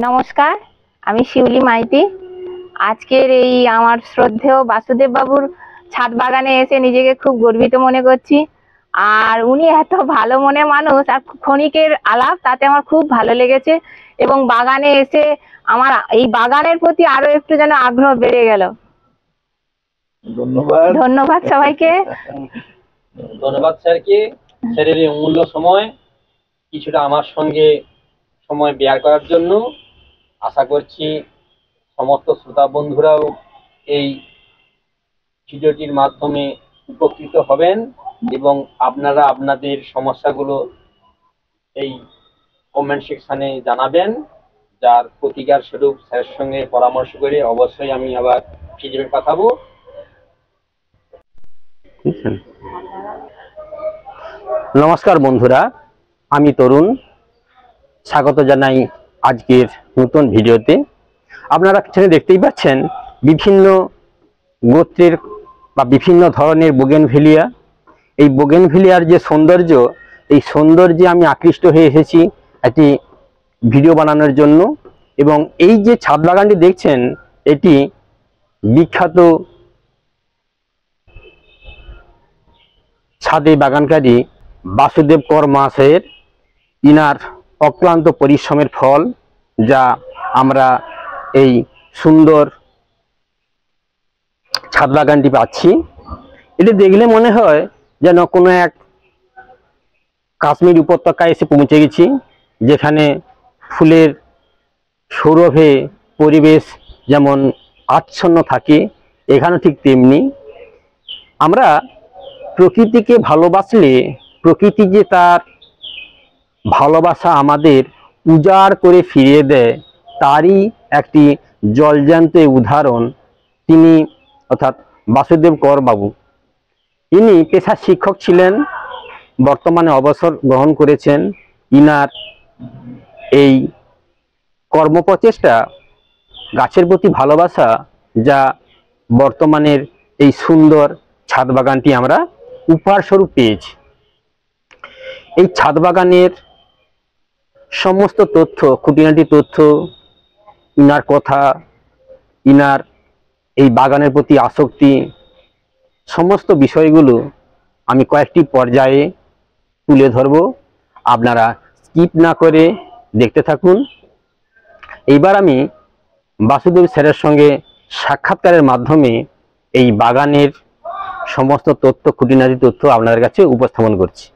নমস্কার, আমি শিউলি মাইতি। আজকের এই আমার শ্রদ্ধেয় বাসুদেব বাবুর ছাদ বাগানে এসে নিজেকে খুব গর্বিত মনে করছি। আর উনি এত ভালো মনের মানুষ, আর ক্ষণিকের আলাপ তাতে আমার খুব ভালো লেগেছে। এবং বাগানে এসে আমার এই বাগানের প্রতি আরো একটু যেন আগ্রহ বেড়ে গেল। ধন্যবাদ ধন্যবাদ সবাইকে। ধন্যবাদ স্যারকে, স্যারের এই অমূল্য সময় কিছুটা আমার সঙ্গে সময় ব্যয় করার জন্য। আশা করছি সমস্ত শ্রোতা বন্ধুরাও এই ভিডিওটির মাধ্যমে উপকৃত হবেন এবং আপনারা আপনাদের সমস্যাগুলো এই কমেন্ট সেকশনে জানাবেন, যার প্রতিকার স্বরূপ স্যারের সঙ্গে পরামর্শ করে অবশ্যই আমি আবার ফিডব্যাক পাঠাবো। নমস্কার বন্ধুরা, আমি তরুণ, স্বাগত জানাই আজকের নতুন ভিডিওতে। আপনারা এখানে দেখতেই পাচ্ছেন বিভিন্ন গোত্রের বা বিভিন্ন ধরনের বোগেনভেলিয়া। এই বোগেনভেলিয়ার যে সৌন্দর্য, এই সৌন্দর্যে আমি আকৃষ্ট হয়ে এসেছি একটি ভিডিও বানানোর জন্য। এবং এই যে ছাদ বাগানটি দেখছেন, এটি বিখ্যাত ছাদে বাগানকারী বাসুদেব কর মহাশয়ের ইনার অক্লান্ত পরিশ্রমের ফল, যা আমরা এই সুন্দর ছাদ বাগানটি পাচ্ছি। এটি দেখলে মনে হয় যেন কোনো এক কাশ্মীর উপত্যকায় এসে পৌঁছে গেছি, যেখানে ফুলের সৌরভে পরিবেশ যেমন আচ্ছন্ন থাকে, এখানে ঠিক তেমনি। আমরা প্রকৃতিকে ভালোবাসলে প্রকৃতি যে তার ভালোবাসা আমাদের উজাড় করে ফিরিয়ে দেয়, তারই একটি জলজ্যান্ত উদাহরণ তিনি, অর্থাৎ বাসুদেব কর বাবু। ইনি পেশার শিক্ষক ছিলেন, বর্তমানে অবসর গ্রহণ করেছেন। ইনার এই কর্মপ্রচেষ্টা, গাছের প্রতি ভালোবাসা, যা বর্তমানের এই সুন্দর ছাদ বাগানটি আমরা উপহার স্বরূপ পেয়েছি। এই ছাদ বাগানের সমস্ত তথ্য, খুঁটিনাটি তথ্য, ইনার কথা, ইনার এই বাগানের প্রতি আসক্তি, সমস্ত বিষয়গুলো আমি কয়েকটি পর্যায়ে তুলে ধরব। আপনারা স্কিপ না করে দেখতে থাকুন। এইবার আমি বাসুদেব স্যারের সঙ্গে সাক্ষাৎকারের মাধ্যমে এই বাগানের সমস্ত তথ্য, খুঁটিনাটি তথ্য আপনাদের কাছে উপস্থাপন করছি।